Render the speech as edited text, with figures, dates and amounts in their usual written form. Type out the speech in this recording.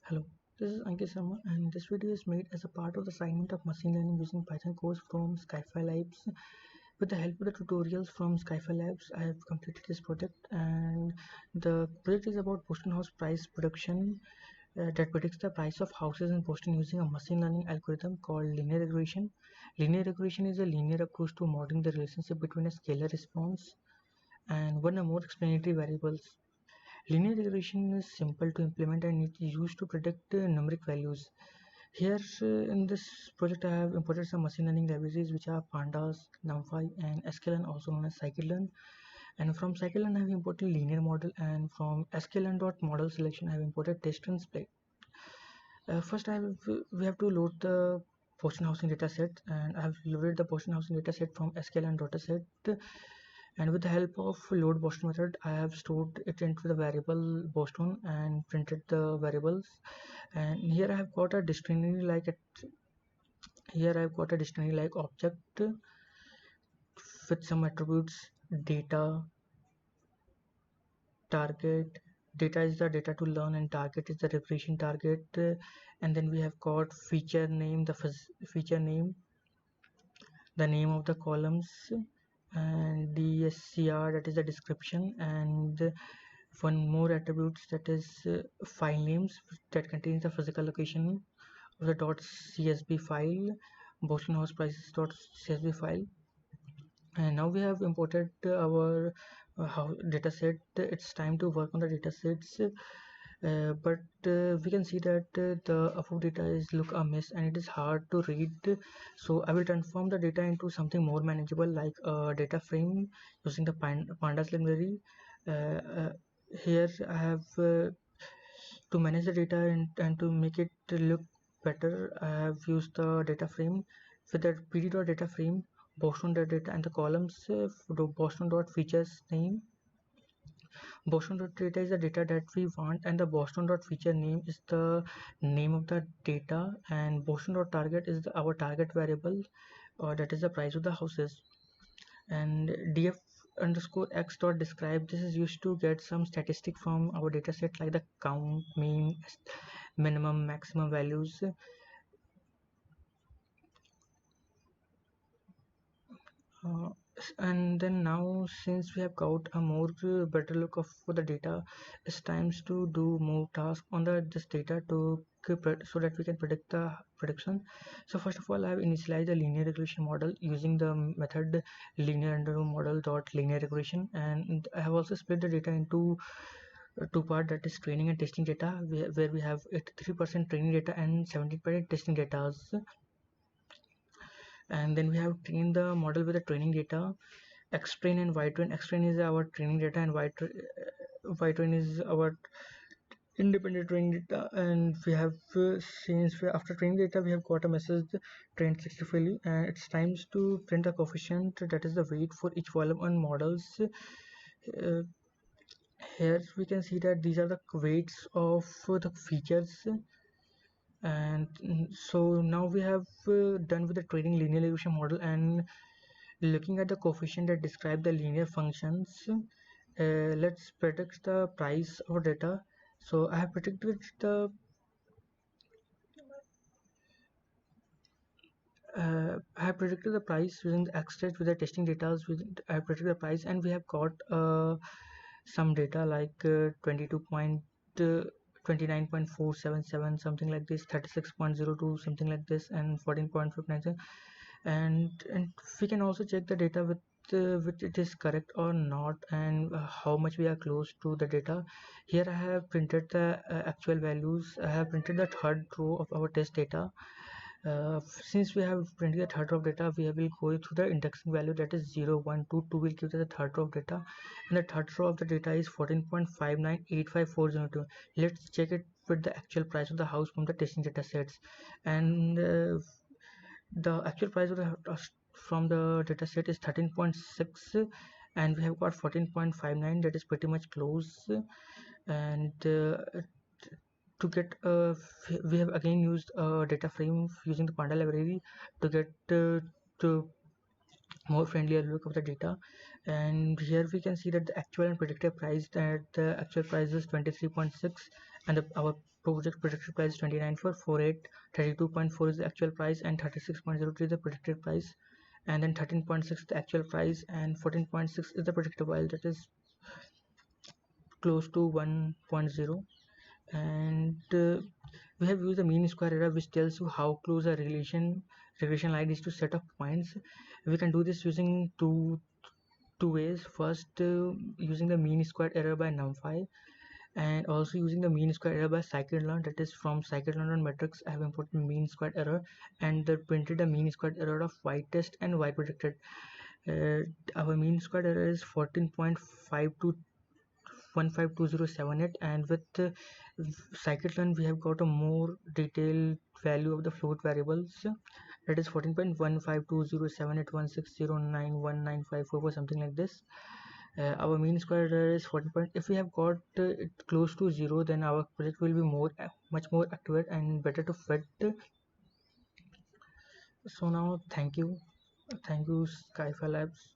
Hello, this is Ankit Sharma, and this video is made as a part of the assignment of machine learning using Python course from Skyfi Labs. With the help of the tutorials from Skyfi Labs, I have completed this project, and the project is about Boston house price prediction that predicts the price of houses in Boston using a machine learning algorithm called linear regression. Linear regression is a linear approach to modeling the relationship between a scalar response and one or more explanatory variables. Linear regression is simple to implement and it is used to predict numeric values. Here in this project I have imported some machine learning libraries which are pandas, numpy and sklearn, also known as scikit-learn. And from scikit-learn I have imported linear model, and from sklearn.model selection I have imported test and split. First we have to load the Boston housing dataset, and I have loaded the Boston housing dataset from sklearn dataset, and with the help of load Boston method I have stored it into the variable Boston and printed the variables. And here I have got a dictionary like object with some attributes: data, target. Data is the data to learn and target is the regression target. And then we have got feature name, feature name, the name of the columns, and DSCR, that is the description, and one more attributes, that is file names, that contains the physical location of the .csv file, Boston house prices .csv file. And now we have imported our data set. It's time to work on the data sets, but we can see that the above data is look a mess and it is hard to read. So I will transform the data into something more manageable, like a data frame using the pandas library. Here I have to manage the data and to make it look better, I have used the data frame. With the pd.data frame, Boston.data, and the columns Boston.features name. Boston.data is the data that we want, and the Boston.feature name is the name of the data, and Boston.target is our target variable, or that is the price of the houses. And df underscore x dot describe, this is used to get some statistic from our dataset like the count, mean, minimum, maximum values. uh, and then now, since we have got a more better look of for the data, it's times to do more tasks on this data to so that we can predict the prediction. So first of all, I have initialized the linear regression model using the method linear underscore model dot linear regression, and I have also split the data into two part, that is training and testing data, where we have 83% training data and 70% testing data. And then we have trained the model with the training data, xtrain and ytrain. Xtrain is our training data and ytrain is our independent training data. And we have after training data we have got a message trained successfully, and it's times to print the coefficient, that is the weight for each volume on models. Here we can see that these are the weights of the features. And so now we have done with the training linear regression model and looking at the coefficient that describe the linear functions. Let's predict the price of data. So I have predicted the price using the extract with the testing data. I have predicted the price, and we have got some data like 29.477, something like this, 36.02, something like this, and 14.597. And we can also check the data with it is correct or not, and how much we are close to the data. Here I have printed the actual values. I have printed the third row of our test data. Since we have printed the third row of data, we will go through the indexing value, that is 0, 1, 2. 2 will give the third row of data, and the third row of the data is 14.5985402. Let's check it with the actual price of the house from the testing data sets. And the actual price of the from the data set is 13.6, and we have got 14.59, that is pretty much close. And to get we have again used a data frame using the panda library to get to more friendlier look of the data. And here we can see that the actual and predicted price, that the actual price is 23.6 and our predicted price is 29.48. 32.4 is the actual price and 36.03 is the predicted price, and then 13.6 the actual price and 14.6 is the predicted price, that is close to 1.0. And we have used the mean square error, which tells you how close a regression line is to set of points. We can do this using two ways. First, using the mean squared error by NumPy, and also using the mean squared error by scikit-learn. That is, from scikit-learn metrics I have imported mean squared error and printed the mean squared error of y test and y predicted. Our mean squared error is 14.52152078, and with scikit-learn we have got a more detailed value of the float variables, that is 14.15207816091954, something like this. Our mean square error is 40 point. If we have got it close to 0, then our project will be much more accurate and better to fit. So now thank you Skyfy Labs.